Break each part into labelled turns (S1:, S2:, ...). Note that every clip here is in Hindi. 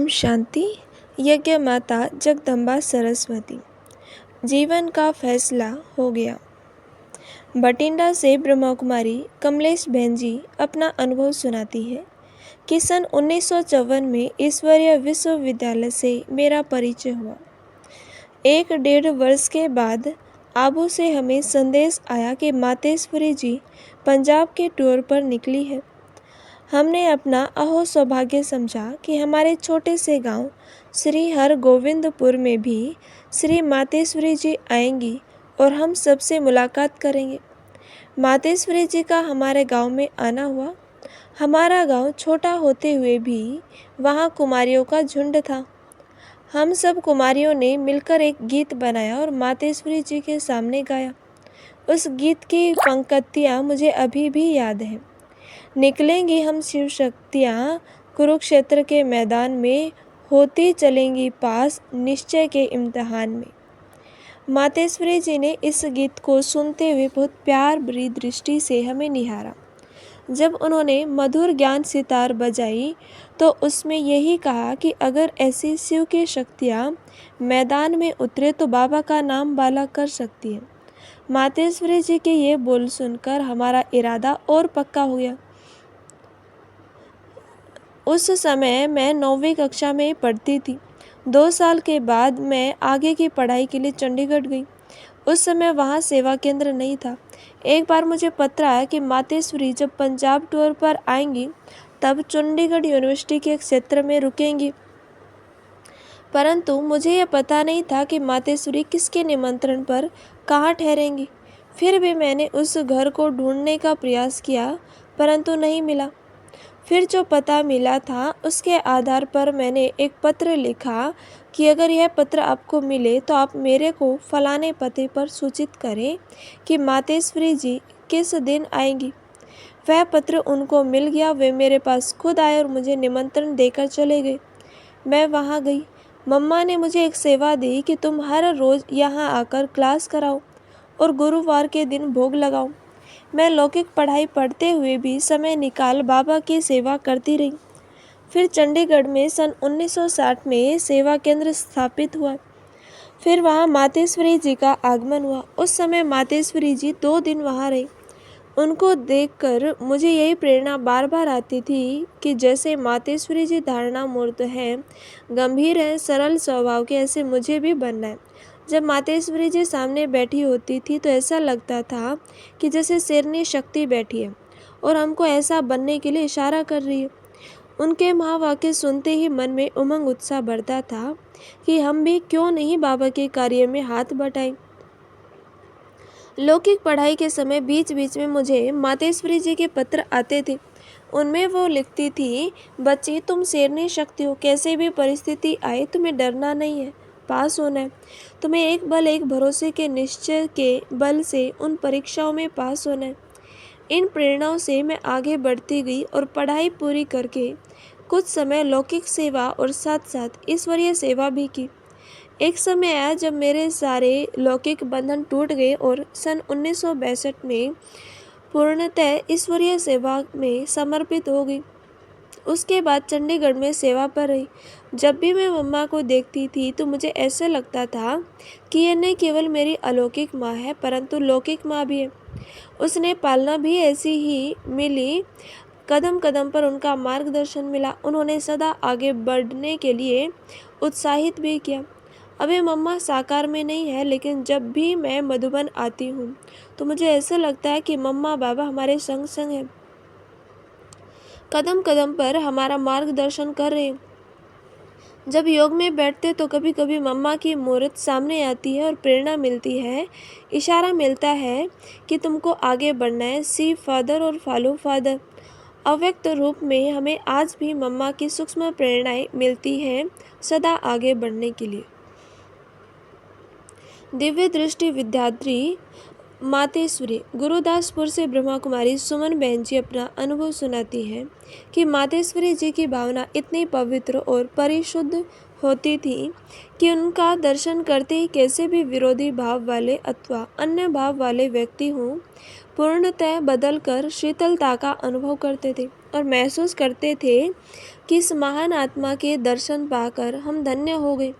S1: ओम शांति। यज्ञ माता जगदम्बा सरस्वती। जीवन का फैसला हो गया। बठिंडा से ब्रह्मा कुमारी कमलेश बहन जी अपना अनुभव सुनाती है कि सन 1954 में ईश्वरीय विश्वविद्यालय से मेरा परिचय हुआ। 1-1.5 वर्ष के बाद आबू से हमें संदेश आया कि मातेश्वरी जी पंजाब के टूर पर निकली है। हमने अपना अहो सौभाग्य समझा कि हमारे छोटे से गांव श्री हरगोविंदपुर में भी श्री मातेश्वरी जी आएंगी और हम सबसे मुलाकात करेंगे। मातेश्वरी जी का हमारे गांव में आना हुआ। हमारा गांव छोटा होते हुए भी वहां कुमारियों का झुंड था। हम सब कुमारियों ने मिलकर एक गीत बनाया और मातेश्वरी जी के सामने गाया। उस गीत की पंक्तियाँ मुझे अभी भी याद हैं। निकलेंगी हम शिव शक्तियाँ कुरुक्षेत्र के मैदान में, होती चलेंगी पास निश्चय के इम्तिहान में। मातेश्वरी जी ने इस गीत को सुनते हुए बहुत प्यार भरी दृष्टि से हमें निहारा। जब उन्होंने मधुर ज्ञान सितार बजाई तो उसमें यही कहा कि अगर ऐसी शिव की शक्तियाँ मैदान में उतरे तो बाबा का नाम बाला कर सकती है। मातेश्वरी जी के ये बोल सुनकर हमारा इरादा और पक्का हो गया। उस समय मैं 9वीं कक्षा में पढ़ती थी। 2 साल के बाद मैं आगे की पढ़ाई के लिए चंडीगढ़ गई। उस समय वहाँ सेवा केंद्र नहीं था। एक बार मुझे पत्र आया कि मातेश्वरी जब पंजाब टूर पर आएंगी तब चंडीगढ़ यूनिवर्सिटी के क्षेत्र में रुकेंगी। परंतु मुझे यह पता नहीं था कि मातेश्वरी किसके निमंत्रण पर कहाँ ठहरेंगी। फिर भी मैंने उस घर को ढूंढने का प्रयास किया परंतु नहीं मिला। फिर जो पता मिला था उसके आधार पर मैंने एक पत्र लिखा कि अगर यह पत्र आपको मिले तो आप मेरे को फलाने पते पर सूचित करें कि मातेश्वरी जी किस दिन आएंगी। वह पत्र उनको मिल गया। वे मेरे पास खुद आए और मुझे निमंत्रण देकर चले गए। मैं वहाँ गई। मम्मा ने मुझे एक सेवा दी कि तुम हर रोज़ यहाँ आकर क्लास कराओ और गुरुवार के दिन भोग लगाओ। मैं लौकिक पढ़ाई पढ़ते हुए भी समय निकाल बाबा की सेवा करती रही। फिर चंडीगढ़ में सन 1960 में सेवा केंद्र स्थापित हुआ। फिर वहाँ मातेश्वरी जी का आगमन हुआ। उस समय मातेश्वरी जी 2 दिन वहाँ रही। उनको देखकर मुझे यही प्रेरणा बार बार आती थी कि जैसे मातेश्वरी जी धारणा मूर्त हैं, गंभीर हैं, सरल स्वभाव के, ऐसे मुझे भी बनना है। जब मातेश्वरी जी सामने बैठी होती थी तो ऐसा लगता था कि जैसे शेरनी शक्ति बैठी है और हमको ऐसा बनने के लिए इशारा कर रही है। उनके महावाक्य सुनते ही मन में उमंग उत्साह बढ़ता था कि हम भी क्यों नहीं बाबा के कार्य में हाथ बटाएं। लौकिक पढ़ाई के समय बीच बीच में मुझे मातेश्वरी जी के पत्र आते थे। उनमें वो लिखती थी, बच्ची तुम शेरनी शक्ति हो, कैसे भी परिस्थिति आए तुम्हें डरना नहीं है, पास होना है। तुम्हें एक भरोसे के निश्चय के बल से उन परीक्षाओं में पास होना है। इन प्रेरणाओं से मैं आगे बढ़ती गई और पढ़ाई पूरी करके कुछ समय लौकिक सेवा और साथ साथ ईश्वरीय सेवा भी की। एक समय आया जब मेरे सारे लौकिक बंधन टूट गए और सन 1962 में पूर्णतः ईश्वरीय सेवा में समर्पित हो गई। उसके बाद चंडीगढ़ में सेवा पर रही। जब भी मैं मम्मा को देखती थी तो मुझे ऐसा लगता था कि यह न केवल मेरी अलौकिक माँ है परंतु लौकिक माँ भी है। उसने पालना भी ऐसी ही मिली। कदम कदम पर उनका मार्गदर्शन मिला। उन्होंने सदा आगे बढ़ने के लिए उत्साहित भी किया। अभी मम्मा साकार में नहीं है लेकिन जब भी मैं मधुबन आती हूँ तो मुझे ऐसा लगता है कि मम्मा बाबा हमारे संग संग हैं, कदम कदम पर हमारा मार्गदर्शन कर रहे हैं। जब योग में बैठते तो कभी कभी मम्मा की मूर्त सामने आती है और प्रेरणा मिलती है, इशारा मिलता है कि तुमको आगे बढ़ना है। सी फादर और फॉलो फादर। अव्यक्त रूप में हमें आज भी मम्मा की सूक्ष्म प्रेरणाएं मिलती हैं सदा आगे बढ़ने के लिए। दिव्य दृष्टि विद्यार्थी मातेश्वरी। गुरुदासपुर से ब्रह्मा कुमारी सुमन बहन जी अपना अनुभव सुनाती हैं कि मातेश्वरी जी की भावना इतनी पवित्र और परिशुद्ध होती थी कि उनका दर्शन करते ही कैसे भी विरोधी भाव वाले अथवा अन्य भाव वाले व्यक्ति हों, पूर्णतः बदलकर शीतलता का अनुभव करते थे और महसूस करते थे कि इस महान आत्मा के दर्शन पाकर हम धन्य हो गए।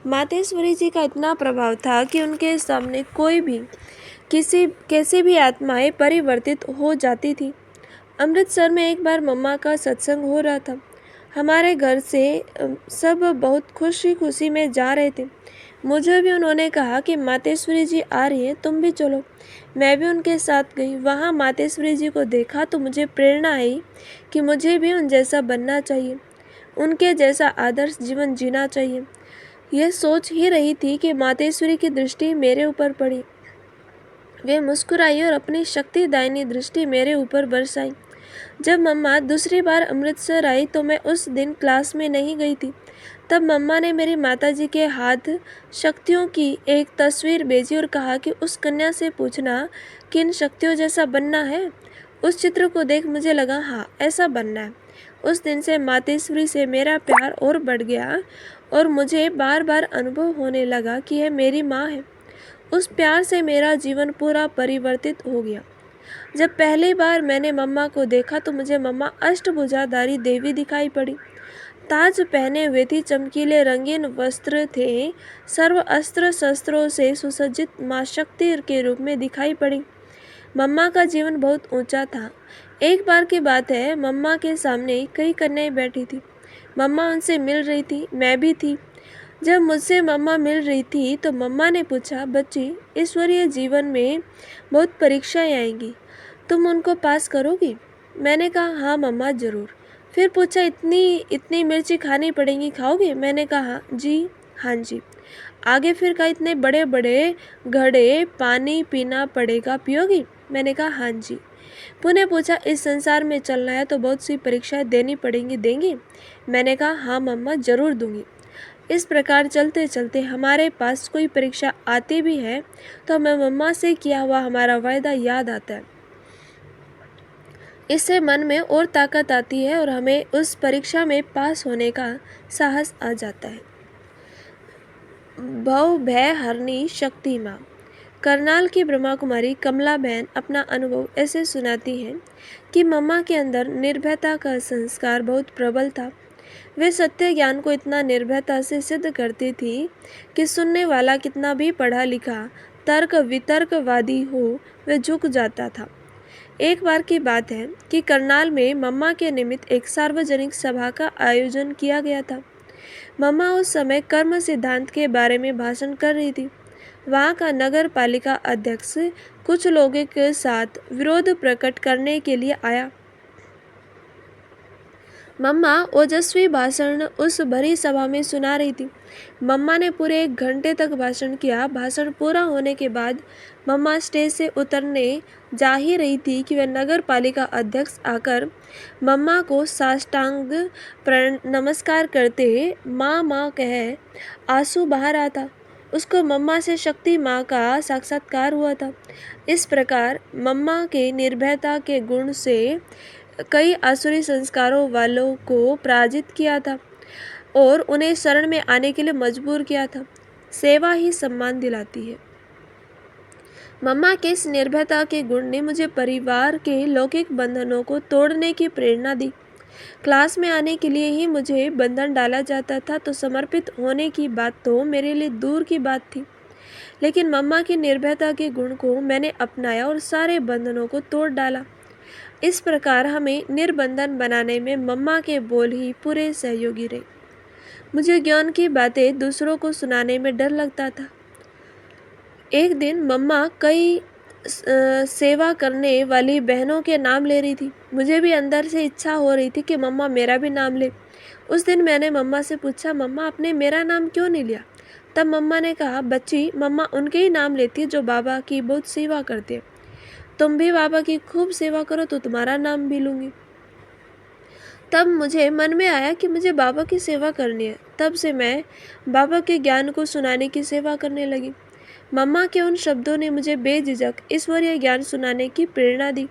S1: मातेश्वरी जी का इतना प्रभाव था कि उनके सामने कोई भी कैसी भी आत्माएं परिवर्तित हो जाती थी। अमृतसर में एक बार मम्मा का सत्संग हो रहा था। हमारे घर से सब बहुत खुशी खुशी में जा रहे थे। मुझे भी उन्होंने कहा कि मातेश्वरी जी आ रही हैं, तुम भी चलो। मैं भी उनके साथ गई। वहाँ मातेश्वरी जी को देखा तो मुझे प्रेरणा आई कि मुझे भी उन जैसा बनना चाहिए, उनके जैसा आदर्श जीवन जीना चाहिए। यह सोच ही रही थी कि मातेश्वरी की दृष्टि मेरे ऊपर पड़ी। वे मुस्कुराई और अपनी शक्तिदायिनी दृष्टि मेरे ऊपर बरसाई। जब मम्मा दूसरी बार अमृतसर आई तो मैं उस दिन क्लास में नहीं गई थी। तब मम्मा ने मेरी माताजी के हाथ शक्तियों की एक तस्वीर भेजी और कहा कि उस कन्या से पूछना कि इन शक्तियों जैसा बनना है। उस चित्र को देख मुझे लगा हाँ, ऐसा बनना है। उस दिन से मातेश्वरी से मेरा प्यार और बढ़ गया और मुझे बार बार अनुभव होने लगा कि यह मेरी माँ है। उस प्यार से मेरा जीवन पूरा परिवर्तित हो गया। जब पहली बार मैंने मम्मा को देखा तो मुझे मम्मा अष्टभुजाधारी देवी दिखाई पड़ी। ताज पहने हुए थी, चमकीले रंगीन वस्त्र थे, सर्व अस्त्र शस्त्रों से सुसज्जित माँ शक्ति के रूप में दिखाई पड़ी। मम्मा का जीवन बहुत ऊंचा था। एक बार की बात है, मम्मा के सामने कई कन्याएं बैठी थी। मम्मा उनसे मिल रही थी, मैं भी थी। जब मुझसे मम्मा मिल रही थी तो मम्मा ने पूछा, बच्ची, ईश्वरीय जीवन में बहुत परीक्षाएं आएंगी, तुम उनको पास करोगी? मैंने कहा हाँ मम्मा, ज़रूर। फिर पूछा, इतनी इतनी मिर्ची खानी पड़ेगी, खाओगे? मैंने कहा जी हाँ जी। आगे फिर कहा, इतने बड़े बड़े घड़े पानी पीना पड़ेगा, पियोगी? मैंने कहा हाँ जी। पुनः पूछा, इस संसार में चलना है तो बहुत सी परीक्षाएं देनी पड़ेंगी, देंगी? मैंने कहा हाँ मम्मा, ज़रूर दूंगी। इस प्रकार चलते चलते हमारे पास कोई परीक्षा आती भी है तो हमें मम्मा से किया हुआ हमारा वायदा याद आता है। इससे मन में और ताकत आती है और हमें उस परीक्षा में पास होने का साहस आ जाता है। भव भय हरनी शक्ति माँ। करनाल की ब्रह्मा कुमारी कमला बहन अपना अनुभव ऐसे सुनाती हैं कि मम्मा के अंदर निर्भयता का संस्कार बहुत प्रबल था। वे सत्य ज्ञान को इतना निर्भयता से सिद्ध करती थी कि सुनने वाला कितना भी पढ़ा लिखा तर्क वितर्कवादी हो, वह झुक जाता था। एक बार की बात है कि करनाल में मम्मा के निमित्त एक सार्वजनिक सभा का आयोजन किया गया था। मम्मा उस समय कर्म सिद्धांत के बारे में भाषण कर रही थी। वहाँ का नगर पालिका अध्यक्ष कुछ लोगों के साथ विरोध प्रकट करने के लिए आया। मम्मा ओजस्वी भाषण उस भरी सभा में सुना रही थी। मम्मा ने पूरे 1 घंटे तक भाषण किया। भाषण पूरा होने के बाद मम्मा स्टेज से उतरने जा ही रही थी कि वह नगर पालिका अध्यक्ष आकर मम्मा को साष्टांग नमस्कार करते माँ माँ कह आंसू बहा रहा था। उसको मम्मा से शक्ति माँ का साक्षात्कार हुआ था। इस प्रकार मम्मा के निर्भयता के गुण से कई आसुरी संस्कारों वालों को पराजित किया था और उन्हें शरण में आने के लिए मजबूर किया था। सेवा ही सम्मान दिलाती है। मम्मा के इस निर्भयता के गुण ने मुझे परिवार के लौकिक बंधनों को तोड़ने की प्रेरणा दी। क्लास में आने के लिए ही मुझे बंधन डाला जाता था तो समर्पित होने की बात तो मेरे लिए दूर की बात थी। लेकिन मम्मा की निर्भयता के गुण को मैंने अपनाया और सारे बंधनों को तोड़ डाला। इस प्रकार हमें निर्बंधन बनाने में मम्मा के बोल ही पूरे सहयोगी रहे। मुझे ज्ञान की बातें दूसरों को सुनाने में डर लगता था। एक दिन मम्मा कई सेवा करने वाली बहनों के नाम ले रही थी। मुझे भी अंदर से इच्छा हो रही थी कि मम्मा मेरा भी नाम ले। उस दिन मैंने मम्मा से पूछा, मम्मा आपने मेरा नाम क्यों नहीं लिया? तब मम्मा ने कहा, बच्ची, मम्मा उनके ही नाम लेती है जो बाबा की बहुत सेवा करते हैं। तुम भी बाबा की खूब सेवा करो तो तुम्हारा नाम भी लूँगी। तब मुझे मन में आया कि मुझे बाबा की सेवा करनी है। तब से मैं बाबा के ज्ञान को सुनाने की सेवा करने लगी। मम्मा के उन शब्दों ने मुझे बेझिझक ईश्वरीय ज्ञान सुनाने की प्रेरणा दी।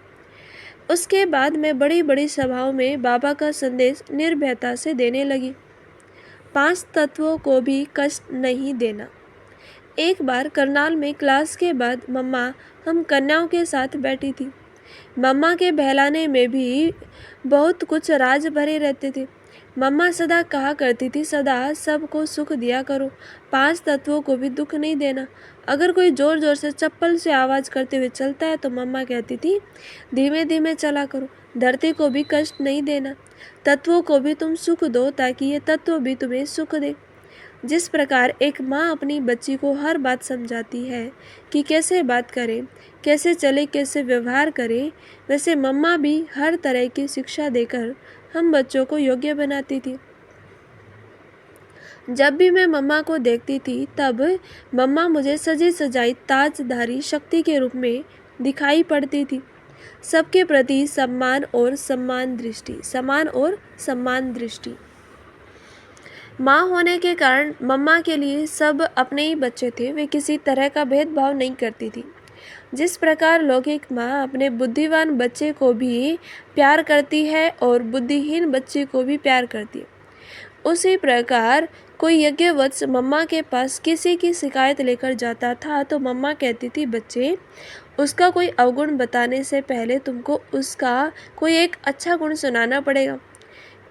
S1: उसके बाद मैं बड़ी बड़ी सभाओं में बाबा का संदेश निर्भयता से देने लगी। 5 तत्वों को भी कष्ट नहीं देना। एक बार करनाल में क्लास के बाद मम्मा हम कन्याओं के साथ बैठी थी। मम्मा के बहलाने में भी बहुत कुछ राज भरे रहते थे। मम्मा सदा कहा करती थी, सदा सबको सुख दिया करो, 5 तत्वों को भी दुख नहीं देना। अगर कोई जोर जोर से चप्पल से आवाज़ करते हुए चलता है तो मम्मा कहती थी, धीमे धीमे चला करो, धरती को भी कष्ट नहीं देना, तत्वों को भी तुम सुख दो ताकि ये तत्व भी तुम्हें सुख दे। जिस प्रकार एक माँ अपनी बच्ची को हर बात समझाती है कि कैसे बात करे, कैसे चले, कैसे व्यवहार करे, वैसे मम्मा भी हर तरह की शिक्षा देकर हम बच्चों को योग्य बनाती थी। जब भी मैं मम्मा को देखती थी तब मम्मा मुझे सजी सजाई ताजधारी शक्ति के रूप में दिखाई पड़ती थी। सबके प्रति सम्मान और सम्मान दृष्टि, समान और सम्मान दृष्टि। माँ होने के कारण मम्मा के लिए सब अपने ही बच्चे थे, वे किसी तरह का भेदभाव नहीं करती थी। जिस प्रकार लौकिक माँ अपने बुद्धिमान बच्चे को भी प्यार करती है और बुद्धिहीन बच्चे को भी प्यार करती है, उसी प्रकार कोई यज्ञवत्स मम्मा के पास किसी की शिकायत लेकर जाता था तो मम्मा कहती थी, बच्चे, उसका कोई अवगुण बताने से पहले तुमको उसका कोई एक अच्छा गुण सुनाना पड़ेगा।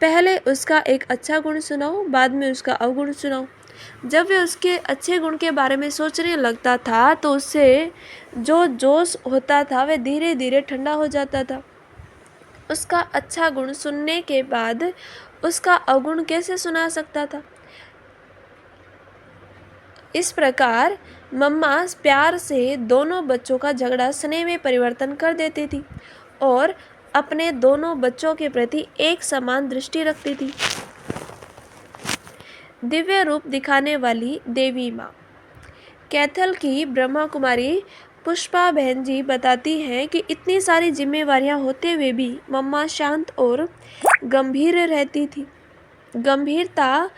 S1: पहले उसका एक अच्छा गुण सुनाओ, बाद में उसका अवगुण सुनाओ। जब वे उसके अच्छे गुण के बारे में सोचने लगता था तो उससे जो जोश होता था वह धीरे धीरे ठंडा हो जाता था। उसका अच्छा गुण सुनने के बाद उसका अवगुण कैसे सुना सकता था? इस प्रकार मम्मा प्यार से दोनों बच्चों का झगड़ा स्नेह में परिवर्तन कर देती थी और अपने दोनों बच्चों के प्रति एक समान दृष्टि रखती थी। दिव्य रूप दिखाने वाली देवी माँ। कैथल की ब्रह्मा कुमारी पुष्पा बहन जी बताती हैं कि इतनी सारी जिम्मेवारियां होते हुए भी मम्मा शांत और गंभीर रहती थी। गंभीरता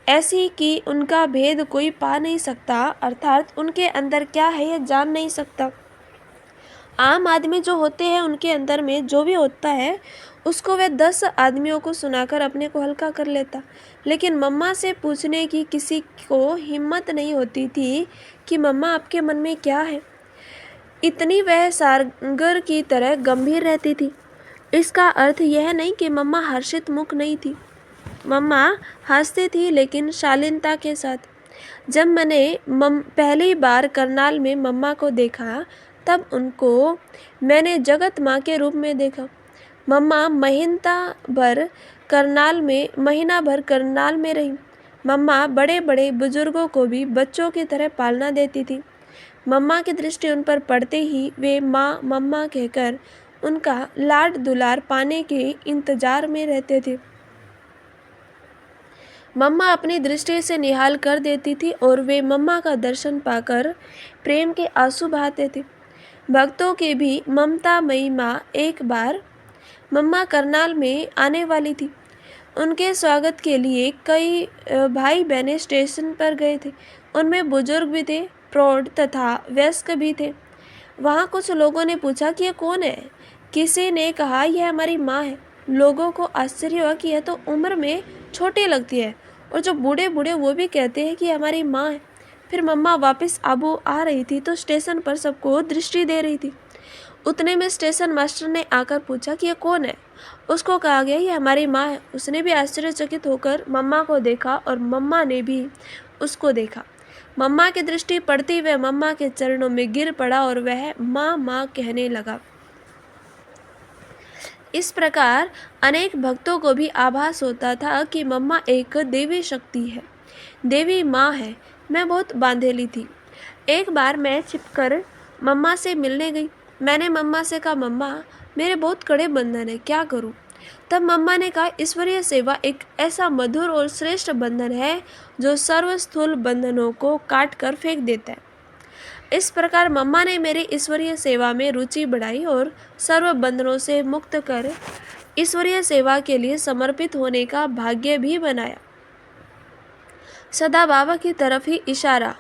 S1: ऐसी कि उनका भेद कोई पा नहीं सकता, अर्थात उनके अंदर क्या है यह जान नहीं सकता। आम आदमी जो होते हैं उनके अंदर में जो भी होता है उसको वह 10 आदमियों को सुनाकर अपने को हल्का कर लेता, लेकिन मम्मा से पूछने की किसी को हिम्मत नहीं होती थी कि मम्मा आपके मन में क्या है। इतनी वह सागर की तरह गंभीर रहती थी। इसका अर्थ यह नहीं कि मम्मा हर्षित मुख नहीं थी। मम्मा हंसती थी लेकिन शालीनता के साथ। जब मैंने पहली बार करनाल में मम्मा को देखा तब उनको मैंने जगत माँ के रूप में देखा। मम्मा महीना भर करनाल में रही। मम्मा बड़े बड़े बुजुर्गों को भी बच्चों की तरह पालना देती थी। मम्मा की दृष्टि उन पर पड़ते ही वे माँ मम्मा कहकर उनका लाड दुलार पाने के इंतजार में रहते थे। मम्मा अपनी दृष्टि से निहाल कर देती थी और वे मम्मा का दर्शन पाकर प्रेम के आंसू बहाते थे। भक्तों की भी ममतामयी माँ एक बार मम्मा करनाल में आने वाली थी। उनके स्वागत के लिए कई भाई बहनें स्टेशन पर गए थे। उनमें बुजुर्ग भी थे, प्रौढ़ तथा वयस्क भी थे। वहाँ कुछ लोगों ने पूछा कि यह कौन है? किसी ने कहा यह हमारी माँ है। लोगों को आश्चर्य हुआ कि यह तो उम्र में छोटी लगती है, और जो बूढ़े बूढ़े वो भी कहते हैं कि हमारी माँ है। फिर मम्मा वापस आबू आ रही थी तो स्टेशन पर सबको दृष्टि दे रही थी। उतने में स्टेशन मास्टर ने आकर पूछा कि यह कौन है। उसको कहा गया ये हमारी माँ है। उसने भी आश्चर्यचकित होकर मम्मा को देखा और मम्मा ने भी उसको देखा। मम्मा की दृष्टि पड़ती वह मम्मा के चरणों में गिर पड़ा और वह माँ माँ कहने लगा। इस प्रकार अनेक भक्तों को भी आभास होता था कि मम्मा एक देवी शक्ति है, देवी माँ है। मैं बहुत बांधेली थी। एक बार मैं छिपकर मम्मा से मिलने गई। मैंने मम्मा से कहा, मम्मा मेरे बहुत कड़े बंधन है, क्या करूं? तब मम्मा ने कहा, ईश्वरीय सेवा एक ऐसा मधुर और श्रेष्ठ बंधन है जो सर्वस्थूल बंधनों को काट कर फेंक देता है। इस प्रकार मम्मा ने मेरी ईश्वरीय सेवा में रुचि बढ़ाई और सर्व बंधनों से मुक्त कर ईश्वरीय सेवा के लिए समर्पित होने का भाग्य भी बनाया। सदा बाबा की तरफ ही इशारा।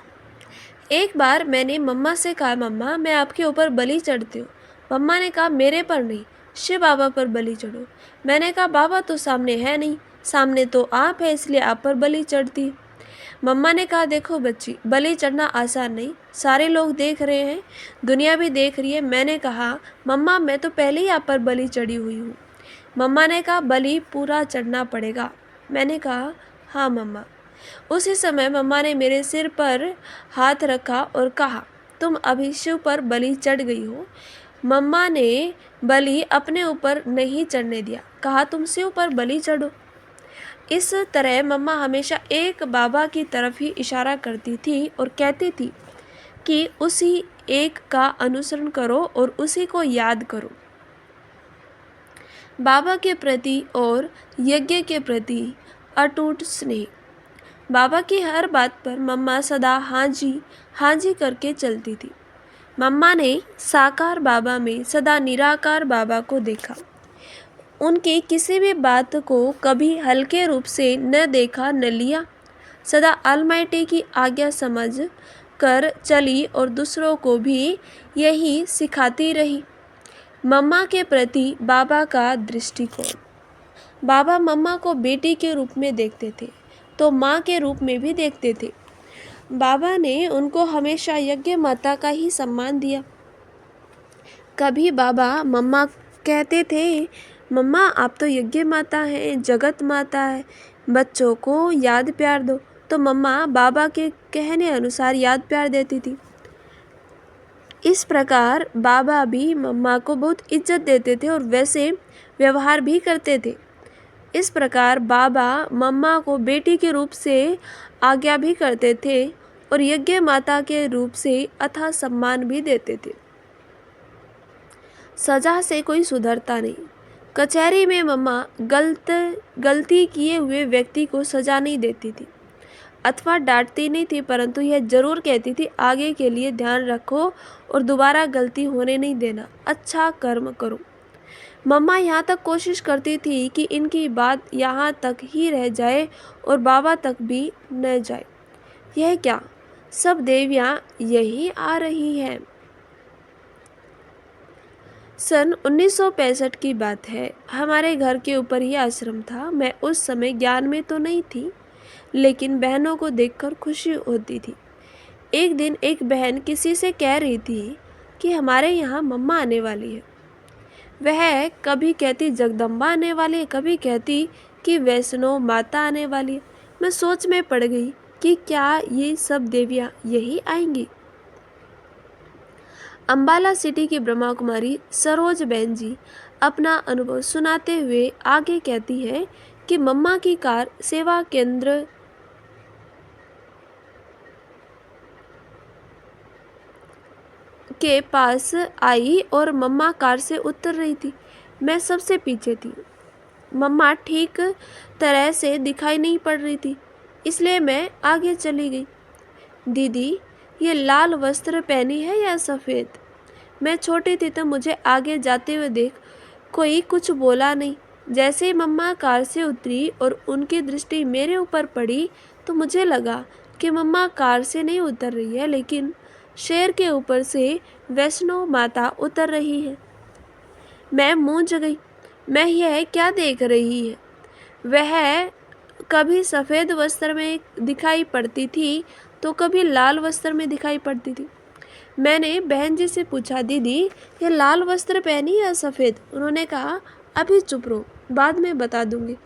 S1: एक बार मैंने मम्मा से कहा, मम्मा मैं आपके ऊपर बलि चढ़ती हूँ। मम्मा ने कहा, मेरे पर नहीं, शिव बाबा पर बलि चढ़ो। मैंने कहा, बाबा तो सामने है नहीं, सामने तो आप है, इसलिए आप पर बलि चढ़ती है। मम्मा ने कहा, देखो बच्ची, बलि चढ़ना आसान नहीं, सारे लोग देख रहे हैं, दुनिया भी देख रही है। मैंने कहा, मम्मा मैं तो पहले ही आप पर बलि चढ़ी हुई हूँ। मम्मा ने कहा, बलि पूरा चढ़ना पड़ेगा। मैंने कहा, हाँ मम्मा। उसी समय मम्मा ने मेरे सिर पर हाथ रखा और कहा, तुम अभी शिव पर बलि चढ़ गई हो। मम्मा ने बलि अपने ऊपर नहीं चढ़ने दिया, कहा, तुम शिव पर बलि चढ़ो। इस तरह मम्मा हमेशा एक बाबा की तरफ ही इशारा करती थी और कहती थी कि उसी एक का अनुसरण करो और उसी को याद करो। बाबा के प्रति और यज्ञ के प्रति अटूट स्नेह। बाबा की हर बात पर मम्मा सदा हाँ जी करके चलती थी। मम्मा ने साकार बाबा में सदा निराकार बाबा को देखा। उनकी किसी भी बात को कभी हल्के रूप से न देखा न लिया। सदा ऑलमाइटी की आज्ञा समझ कर चली और दूसरों को भी यही सिखाती रही। मम्मा के प्रति बाबा का दृष्टिकोण। बाबा मम्मा को बेटी के रूप में देखते थे तो माँ के रूप में भी देखते थे। बाबा ने उनको हमेशा यज्ञ माता का ही सम्मान दिया। कभी बाबा मम्मा कहते थे, मम्मा आप तो यज्ञ माता हैं, जगत माता है, बच्चों को याद प्यार दो। तो मम्मा बाबा के कहने अनुसार याद प्यार देती थी। इस प्रकार बाबा भी मम्मा को बहुत इज्जत देते थे और वैसे व्यवहार भी करते थे। इस प्रकार बाबा मम्मा को बेटी के रूप से आज्ञा भी करते थे और यज्ञ माता के रूप से अथाह सम्मान भी देते थे। सजा से कोई सुधरता नहीं। कचहरी में मम्मा गलती किए हुए व्यक्ति को सजा नहीं देती थी अथवा डांटती नहीं थी, परंतु यह जरूर कहती थी, आगे के लिए ध्यान रखो और दोबारा गलती होने नहीं देना, अच्छा कर्म करो। मम्मा यहाँ तक कोशिश करती थी कि इनकी बात यहाँ तक ही रह जाए और बाबा तक भी न जाए। यह क्या, सब देवियाँ यही आ रही हैं। सन 1965 की बात है। हमारे घर के ऊपर ही आश्रम था। मैं उस समय ज्ञान में तो नहीं थी, लेकिन बहनों को देखकर खुशी होती थी। एक दिन एक बहन किसी से कह रही थी कि हमारे यहाँ मम्मा आने वाली है। वह कभी कहती जगदम्बा आने वाली है, कभी कहती कि वैष्णो माता आने वाली है। मैं सोच में पड़ गई कि क्या ये सब देवियाँ यही आएंगी। अंबाला सिटी की ब्रह्मा कुमारी सरोज बहन जी अपना अनुभव सुनाते हुए आगे कहती है कि मम्मा की कार सेवा केंद्र के पास आई और मम्मा कार से उतर रही थी। मैं सबसे पीछे थी। मम्मा ठीक तरह से दिखाई नहीं पड़ रही थी, इसलिए मैं आगे चली गई। दीदी, ये लाल वस्त्र पहनी है या सफ़ेद? मैं छोटी थी तो मुझे आगे जाते हुए देख कोई कुछ बोला नहीं। जैसे ही मम्मा कार से उतरी और उनकी दृष्टि मेरे ऊपर पड़ी तो मुझे लगा कि मम्मा कार से नहीं उतर रही है, लेकिन शेर के ऊपर से वैष्णो माता उतर रही है। मैं मूंझ गई। मैं यह क्या देख रही है? वह कभी सफ़ेद वस्त्र में दिखाई पड़ती थी तो कभी लाल वस्त्र में दिखाई पड़ती थी। मैंने बहन जी से पूछा, दीदी ये लाल वस्त्र पहनी या सफ़ेद? उन्होंने कहा, अभी चुप रहो, बाद में बता दूंगी।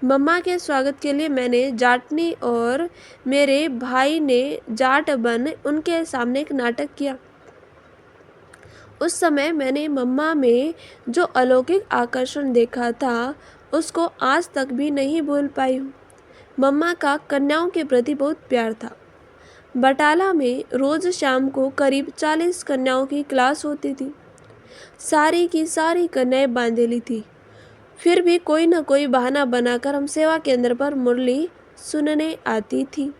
S1: मम्मा के स्वागत के लिए मैंने जाटनी और मेरे भाई ने जाट बन उनके सामने एक नाटक किया। उस समय मैंने मम्मा में जो अलौकिक आकर्षण देखा था उसको आज तक भी नहीं भूल पाई हूँ। मम्मा का कन्याओं के प्रति बहुत प्यार था। बटाला में रोज़ शाम को करीब 40 कन्याओं की क्लास होती थी। सारी की सारी कन्याएं बांधेली थी। फिर भी कोई न कोई बहाना बनाकर हम सेवा केंद्र पर मुरली सुनने आती थी।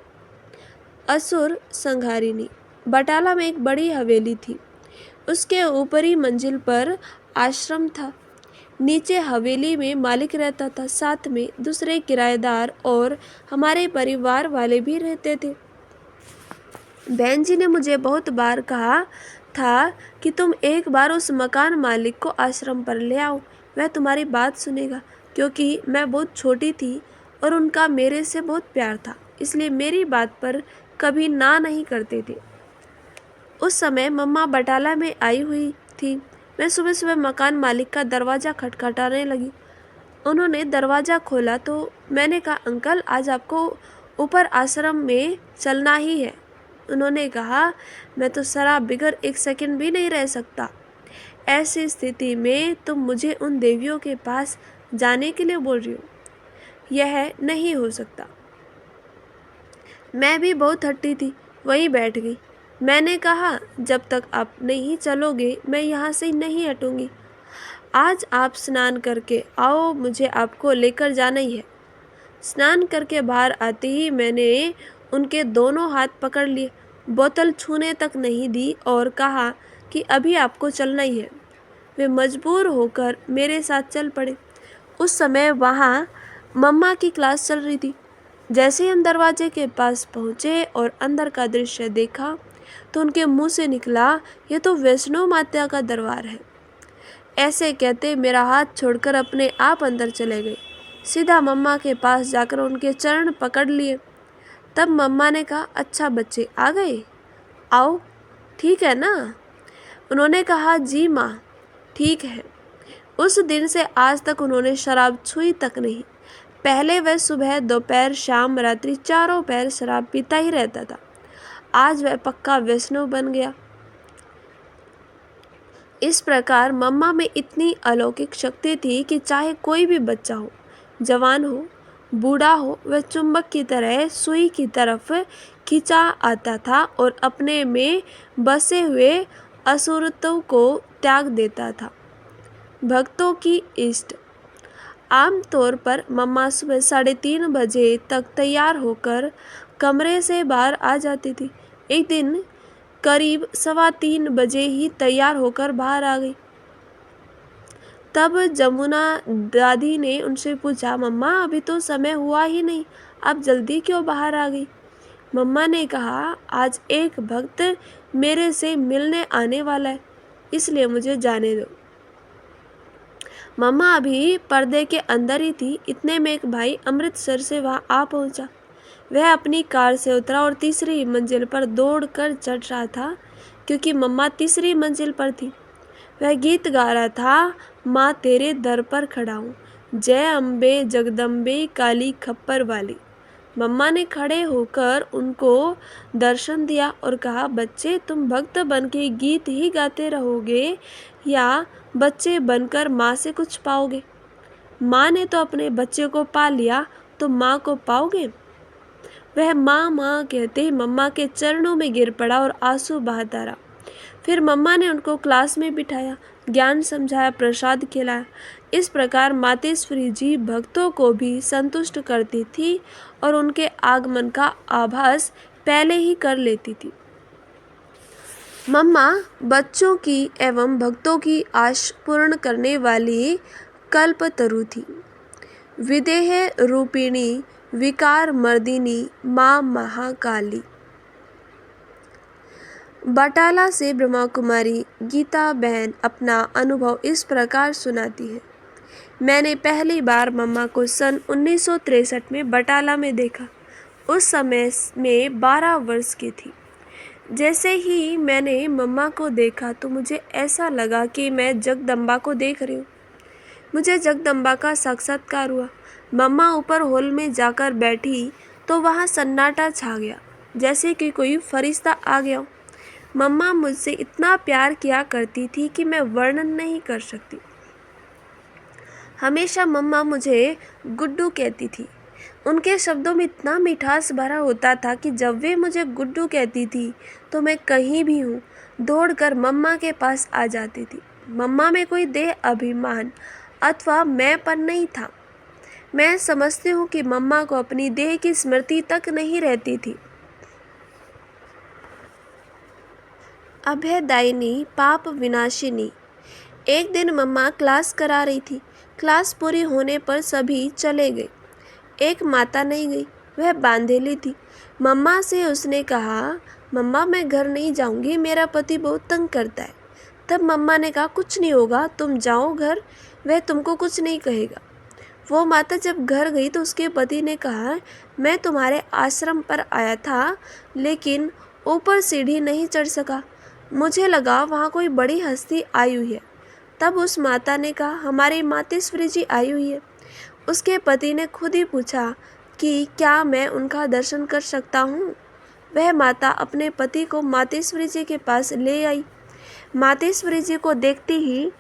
S1: असुर संहारिणी। बटाला में एक बड़ी हवेली थी। उसके ऊपरी मंजिल पर आश्रम था। नीचे हवेली में मालिक रहता था, साथ में दूसरे किराएदार और हमारे परिवार वाले भी रहते थे। बहन जी ने मुझे बहुत बार कहा था कि तुम एक बार उस मकान मालिक को आश्रम पर ले आओ, वह तुम्हारी बात सुनेगा। क्योंकि मैं बहुत छोटी थी और उनका मेरे से बहुत प्यार था, इसलिए मेरी बात पर कभी ना नहीं करते थे। उस समय मम्मा बटाला में आई हुई थी। मैं सुबह सुबह मकान मालिक का दरवाज़ा खटखटाने लगी। उन्होंने दरवाज़ा खोला तो मैंने कहा, अंकल आज आपको ऊपर आश्रम में चलना ही है। उन्होंने कहा, मैं तो शराब बिगर एक सेकंड भी नहीं रह सकता। ऐसी स्थिति में तुम मुझे उन देवियों के पास जाने के लिए बोल रही हो? यह नहीं हो सकता। मैं भी बहुत हट्टी थी, वहीं बैठ गई। मैंने कहा, जब तक आप नहीं चलोगे मैं यहाँ से नहीं हटूंगी। आज आप स्नान करके आओ, मुझे आपको लेकर जाना ही है। स्नान करके बाहर आते ही मैंने उनके दोनों हाथ पकड़ लिए, बोतल छूने तक नहीं दी और कहा कि अभी आपको चलना ही है। वे मजबूर होकर मेरे साथ चल पड़े। उस समय वहाँ मम्मा की क्लास चल रही थी। जैसे ही हम दरवाजे के पास पहुँचे और अंदर का दृश्य देखा तो उनके मुंह से निकला, यह तो वैष्णो माता का दरबार है। ऐसे कहते मेरा हाथ छोड़कर अपने आप अंदर चले गए। सीधा मम्मा के पास जाकर उनके चरण पकड़ लिए। तब मम्मा ने कहा, अच्छा बच्चे आ गए, आओ, ठीक है ना? उन्होंने कहा, जी माँ ठीक है। उस दिन से आज तक उन्होंने शराब छुई तक नहीं। पहले वह सुबह दोपहर शाम रात्रि चारों पहर शराब पीता ही रहता था। आज वह पक्का वैष्णव बन गया। इस प्रकार मम्मा में इतनी अलौकिक शक्ति थी कि चाहे कोई भी बच्चा हो, जवान हो, बूढ़ा हो, वह चुंबक की तरह सुई की तरफ खींचा आता था और अपने में बसे हुए असुरत्व को त्याग देता था। भक्तों की इष्ट। आमतौर पर मम्मा सुबह 3:30 बजे तक तैयार होकर कमरे से बाहर आ जाती थी। एक दिन करीब 2:15 बजे ही तैयार होकर बाहर आ गई। तब जमुना दादी ने उनसे पूछा, मम्मा अभी तो समय हुआ ही नहीं, आप जल्दी क्यों बाहर आ गई? मम्मा ने कहा, आज एक भक्त मेरे से मिलने आने वाला है, इसलिए मुझे जाने दो। मम्मा अभी पर्दे के अंदर ही थी, इतने में एक भाई अमृतसर से वहाँ आ पहुँचा। वह अपनी कार से उतरा और तीसरी मंजिल पर दौड़कर चढ़ रहा था, क्योंकि मम्मा तीसरी मंजिल पर थी। वह गीत गा रहा था, माँ तेरे दर पर खड़ा हूँ, जय अम्बे जगदम्बे काली खप्पर वाली। मम्मा ने खड़े होकर उनको दर्शन दिया और कहा, बच्चे तुम भक्त बन के गीत ही गाते रहोगे या बच्चे बनकर माँ से कुछ पाओगे? माँ ने तो अपने बच्चे को पा लिया, तो माँ को पाओगे? वह माँ माँ कहते ही मम्मा के चरणों में गिर पड़ा और आंसू बहाता रहा। फिर मम्मा ने उनको क्लास में बिठाया, ज्ञान समझाया, प्रसाद खिलाया। इस प्रकार मातेश्वरी जी भक्तों को भी संतुष्ट करती थी और उनके आगमन का आभास पहले ही कर लेती थी। मम्मा बच्चों की एवं भक्तों की आश पूर्ण करने वाली कल्पतरु थी। विदेह रूपिणी विकार मर्दिनी माँ महाकाली। बटाला से ब्रह्मा कुमारी गीता बहन अपना अनुभव इस प्रकार सुनाती है। मैंने पहली बार मम्मा को सन 1963 में बटाला में देखा। उस समय में 12 वर्ष की थी। जैसे ही मैंने मम्मा को देखा तो मुझे ऐसा लगा कि मैं जगदम्बा को देख रही हूँ। मुझे जगदम्बा का साक्षात्कार हुआ। मम्मा ऊपर हॉल में जाकर बैठी तो वहाँ सन्नाटा छा गया, जैसे कि कोई फरिश्ता आ गया। मम्मा मुझसे इतना प्यार किया करती थी कि मैं वर्णन नहीं कर सकती। हमेशा मम्मा मुझे गुड्डू कहती थी। उनके शब्दों में इतना मिठास भरा होता था कि जब वे मुझे गुड्डू कहती थी तो मैं कहीं भी हूँ दौड़कर मम्मा के पास आ जाती थी। मम्मा में कोई देह अभिमान अथवा मैंपन नहीं था। मैं समझती हूँ कि मम्मा को अपनी देह की स्मृति तक नहीं रहती थी। अभयदायिनी पाप विनाशिनी। एक दिन मम्मा क्लास करा रही थी। क्लास पूरी होने पर सभी चले गए। एक माता नहीं गई, वह बांधेली थी। मम्मा से उसने कहा, मम्मा मैं घर नहीं जाऊंगी, मेरा पति बहुत तंग करता है। तब मम्मा ने कहा, कुछ नहीं होगा, तुम जाओ घर, वह तुमको कुछ नहीं कहेगा। वो माता जब घर गई तो उसके पति ने कहा, मैं तुम्हारे आश्रम पर आया था लेकिन ऊपर सीढ़ी नहीं चढ़ सका, मुझे लगा वहाँ कोई बड़ी हस्ती आई हुई है। तब उस माता ने कहा, हमारी मातेश्वरी जी आई हुई है। उसके पति ने खुद ही पूछा कि क्या मैं उनका दर्शन कर सकता हूँ। वह माता अपने पति को मातेश्वरी जी के पास ले आई। मातेश्वरी जी को देखते ही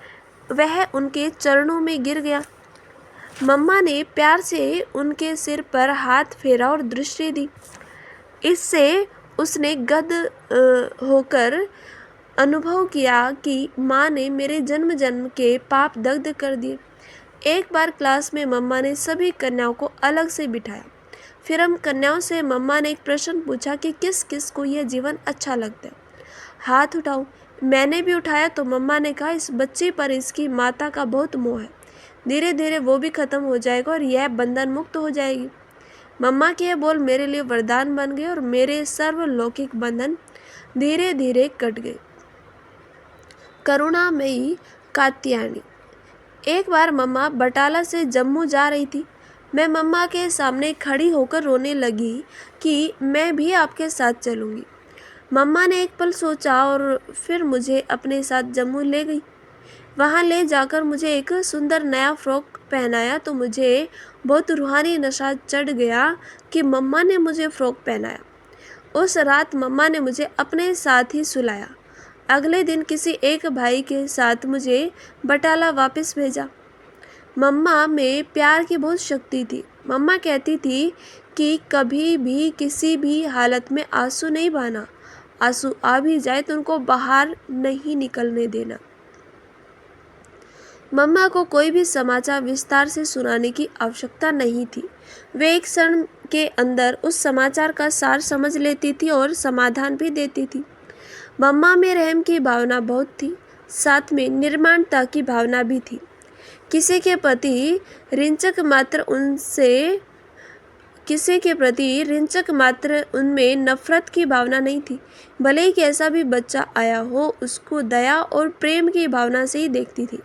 S1: वह उनके चरणों में गिर गया। मम्मा ने प्यार से उनके सिर पर हाथ फेरा और दृष्टि दी। इससे उसने गद होकर अनुभव किया कि माँ ने मेरे जन्म जन्म के पाप दग्ध कर दिए। एक बार क्लास में मम्मा ने सभी कन्याओं को अलग से बिठाया। फिर हम कन्याओं से मम्मा ने एक प्रश्न पूछा कि किस किस को यह जीवन अच्छा लगता है, हाथ उठाओ। मैंने भी उठाया तो मम्मा ने कहा, इस बच्चे पर इसकी माता का बहुत मोह है, धीरे धीरे वो भी खत्म हो जाएगा और यह बंधन मुक्त हो जाएगी। मम्मा के यह बोल मेरे लिए वरदान बन गए और मेरे सर्वलौकिक बंधन धीरे धीरे कट गए। करुणामयी कात्यायनी। एक बार मम्मा बटाला से जम्मू जा रही थी। मैं मम्मा के सामने खड़ी होकर रोने लगी कि मैं भी आपके साथ चलूँगी। मम्मा ने एक पल सोचा और फिर मुझे अपने साथ जम्मू ले गई। वहाँ ले जाकर मुझे एक सुंदर नया फ्रॉक पहनाया तो मुझे बहुत रूहानी नशा चढ़ गया कि मम्मा ने मुझे फ्रॉक पहनाया। उस रात मम्मा ने मुझे अपने साथ ही सुलाया। अगले दिन किसी एक भाई के साथ मुझे बटाला वापस भेजा। मम्मा में प्यार की बहुत शक्ति थी। मम्मा कहती थी कि कभी भी किसी भी हालत में आंसू नहीं बहाना, आंसू आ भी जाए तो उनको बाहर नहीं निकलने देना। मम्मा को कोई भी समाचार विस्तार से सुनाने की आवश्यकता नहीं थी। वे एक क्षण के अंदर उस समाचार का सार समझ लेती थी और समाधान भी देती थी। मम्मा में रहम की भावना बहुत थी, साथ में निर्माणता की भावना भी थी। किसी के प्रति रिंचक मात्र उनमें नफरत की भावना नहीं थी। भले ही कैसा भी बच्चा आया हो, उसको दया और प्रेम की भावना से ही देखती थी।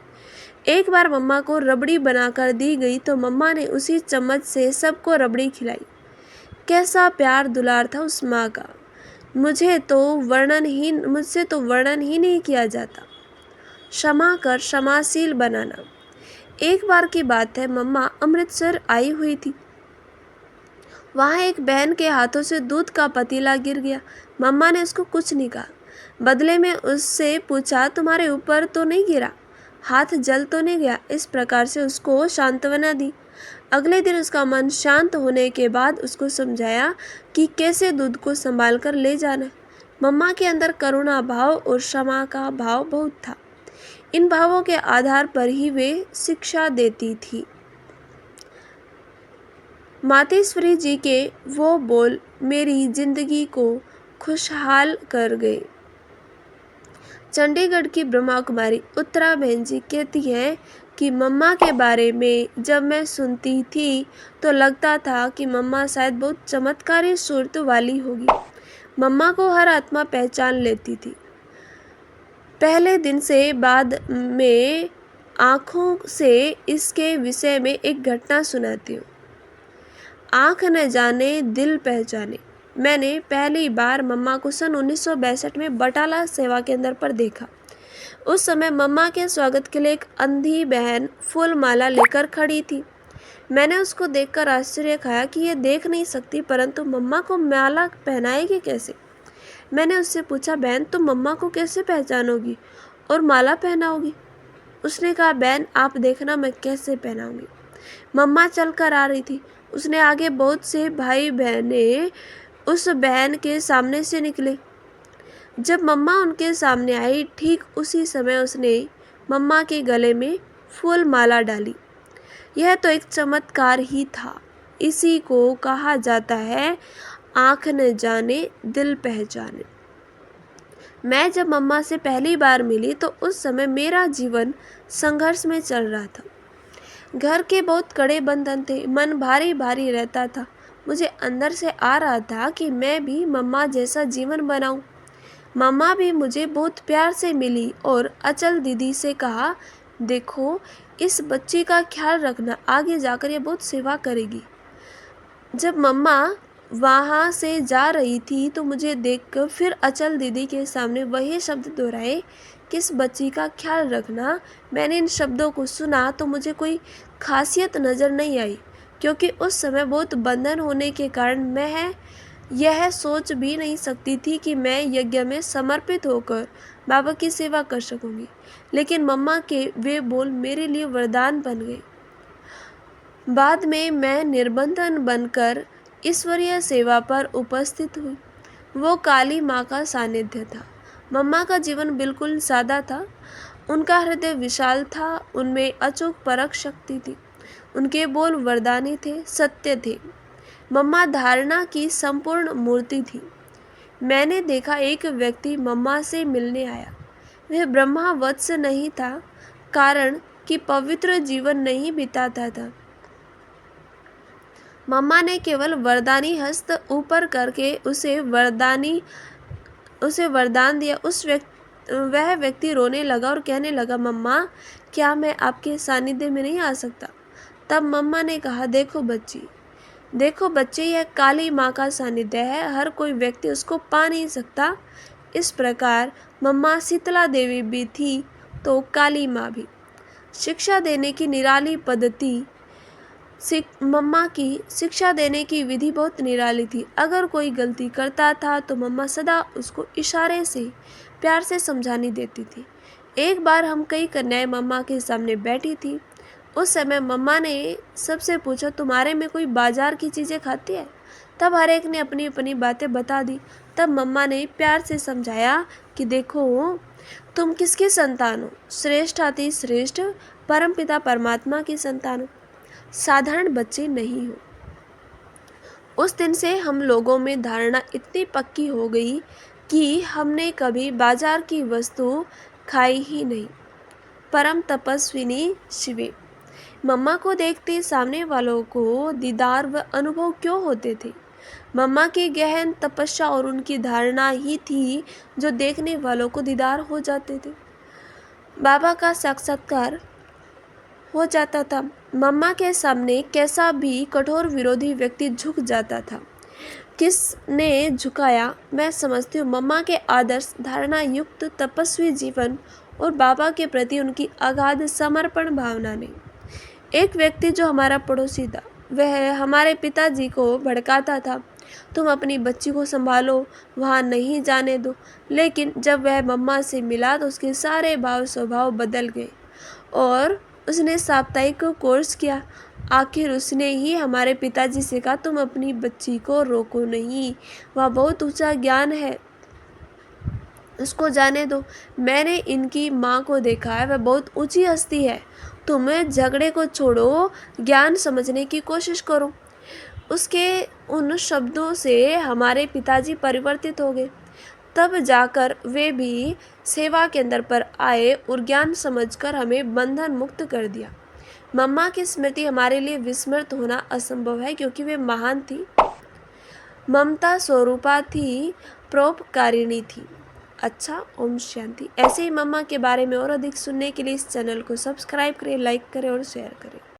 S1: एक बार मम्मा को रबड़ी बनाकर दी गई तो मम्मा ने उसी चम्मच से सबको रबड़ी खिलाई। कैसा प्यार दुलार था उस माँ का, मुझसे तो वर्णन ही नहीं किया जाता। क्षमा कर क्षमाशील बनाना। एक बार की बात है, मम्मा अमृतसर आई हुई थी। वहाँ एक बहन के हाथों से दूध का पतीला गिर गया। मम्मा ने उसको कुछ नहीं कहा। बदले में उससे पूछा, तुम्हारे ऊपर तो नहीं गिरा, हाथ जल तो नहीं गया। इस प्रकार से उसको सांत्वना दी। अगले दिन उसका मन शांत होने के बाद उसको समझाया कि कैसे दूध को संभाल कर ले जाना है। मम्मा के अंदर करुणा भाव और क्षमा का भाव बहुत था। इन भावों के आधार पर ही वे शिक्षा देती थी। मातेश्वरी जी के वो बोल मेरी जिंदगी को खुशहाल कर गए। चंडीगढ़ की ब्रह्मा कुमारी उत्तरा बहन जी कहती हैं कि मम्मा के बारे में जब मैं सुनती थी तो लगता था कि मम्मा शायद बहुत चमत्कारी सूरत वाली होगी। मम्मा को हर आत्मा पहचान लेती थी। पहले दिन से बाद में आँखों से इसके विषय में एक घटना सुनाती हूँ। आँख न जाने दिल पहचाने। मैंने पहली बार मम्मा को सन 1962 में बटाला सेवा केंद्र पर देखा। उस समय मम्मा के स्वागत के लिए एक अंधी बहन फूल माला लेकर खड़ी थी। मैंने उसको देखकर आश्चर्य खाया कि यह देख नहीं सकती, परंतु मम्मा को माला पहनाएगी कैसे। मैंने उससे पूछा, बहन तुम मम्मा को कैसे पहचानोगी और माला पहनाओगी। उसने कहा, बहन आप देखना मैं कैसे पहनाऊंगी। मम्मा चल कर आ रही थी। उसने आगे बहुत से भाई बहनें उस बहन के सामने से निकले। जब मम्मा उनके सामने आई, ठीक उसी समय उसने मम्मा के गले में फूल माला डाली। यह तो एक चमत्कार ही था। इसी को कहा जाता है आँख न जाने दिल पहचाने। मैं जब मम्मा से पहली बार मिली तो उस समय मेरा जीवन संघर्ष में चल रहा था। घर के बहुत कड़े बंधन थे, मन भारी भारी रहता था। मुझे अंदर से आ रहा था कि मैं भी मम्मा जैसा जीवन बनाऊं। मम्मा भी मुझे बहुत प्यार से मिली और अचल दीदी से कहा, देखो, इस बच्ची का ख्याल रखना, आगे जाकर ये बहुत सेवा करेगी। जब मम्मा वहाँ से जा रही थी तो मुझे देखकर फिर अचल दीदी के सामने वही शब्द दोहराए, किस बच्ची का ख्याल रखना। मैंने इन शब्दों को सुना तो मुझे कोई खासियत नज़र नहीं आई, क्योंकि उस समय बहुत बंधन होने के कारण मैं यह सोच भी नहीं सकती थी कि मैं यज्ञ में समर्पित होकर बाबा की सेवा कर सकूंगी। लेकिन मम्मा के वे बोल मेरे लिए वरदान बन गए। बाद में मैं निर्बंधन बनकर ईश्वरीय सेवा पर उपस्थित हुई। वो काली माँ का सानिध्य था। मम्मा का जीवन बिल्कुल सादा था। उनका हृदय विशाल था, उनमें अचूक परख शक्ति थी। उनके बोल वरदानी थे, सत्य थे। मम्मा धारणा की संपूर्ण मूर्ति थी। मैंने देखा एक व्यक्ति मम्मा से मिलने आया। वह ब्रह्मा वत्स नहीं था, कारण कि पवित्र जीवन नहीं बिताता था। मम्मा ने केवल वरदानी हस्त ऊपर करके उसे वरदान दिया। वह व्यक्ति रोने लगा और कहने लगा, मम्मा, क्या मैं आपके सानिध्य में नहीं आ सकता? तब मम्मा ने कहा, देखो बच्चे, यह काली माँ का सानिध्य है, हर कोई व्यक्ति उसको पा नहीं सकता। इस प्रकार मम्मा शीतला देवी भी थी तो काली माँ भी। शिक्षा देने की निराली पद्धति, मम्मा की शिक्षा देने की विधि बहुत निराली थी। अगर कोई गलती करता था तो मम्मा सदा उसको इशारे से प्यार से समझानी देती थी। एक बार हम कई कन्याएं मम्मा के सामने बैठी थी। उस समय मम्मा ने सबसे पूछा, तुम्हारे में कोई बाजार की चीज़ें खाती है? तब हर एक ने अपनी अपनी बातें बता दी। तब मम्मा ने प्यार से समझाया कि देखो, तुम किसकी संतान हो? श्रेष्ठ अति श्रेष्ठ परमपिता परमात्मा की संतान हो, साधारण बच्चे नहीं हो। उस दिन से हम लोगों में धारणा इतनी पक्की हो गई कि हमने कभी बाजार की वस्तु खाई ही नहीं। परम तपस्विनी शिवे। मम्मा को देखते सामने वालों को दीदार व अनुभव क्यों होते थे? मम्मा की गहन तपस्या और उनकी धारणा ही थी जो देखने वालों को दीदार हो जाते थे, बाबा का साक्षात्कार हो जाता था। मम्मा के सामने कैसा भी कठोर विरोधी व्यक्ति झुक जाता था। किसने झुकाया? मैं समझती हूँ मम्मा के आदर्श, धारणा युक्त तपस्वी जीवन और बाबा के प्रति उनकी अगाध समर्पण भावना ने। एक व्यक्ति जो हमारा पड़ोसी था, वह हमारे पिताजी को भड़काता था, तुम अपनी बच्ची को संभालो, वहाँ नहीं जाने दो। लेकिन जब वह मम्मा से मिला तो उसके सारे भाव स्वभाव बदल गए और उसने साप्ताहिक कोर्स किया। आखिर उसने ही हमारे पिताजी से कहा, तुम अपनी बच्ची को रोको नहीं, वह बहुत ऊंचा ज्ञान है, उसको जाने दो। मैंने इनकी माँ को देखा है, वह बहुत ऊंची हस्ती है, तुम्हें झगड़े को छोड़ो, ज्ञान समझने की कोशिश करो। उसके उन शब्दों से हमारे पिताजी परिवर्तित हो गए। तब जाकर वे भी सेवा केंद्र पर आए और ज्ञान समझकर हमें बंधन मुक्त कर दिया। मम्मा की स्मृति हमारे लिए विस्मृत होना असंभव है, क्योंकि वे महान थी, ममता स्वरूपा थी, परोपकारिणी थी। अच्छा, ओम शांति। ऐसे ही मम्मा के बारे में और अधिक सुनने के लिए इस चैनल को सब्सक्राइब करें, लाइक करें और शेयर करें।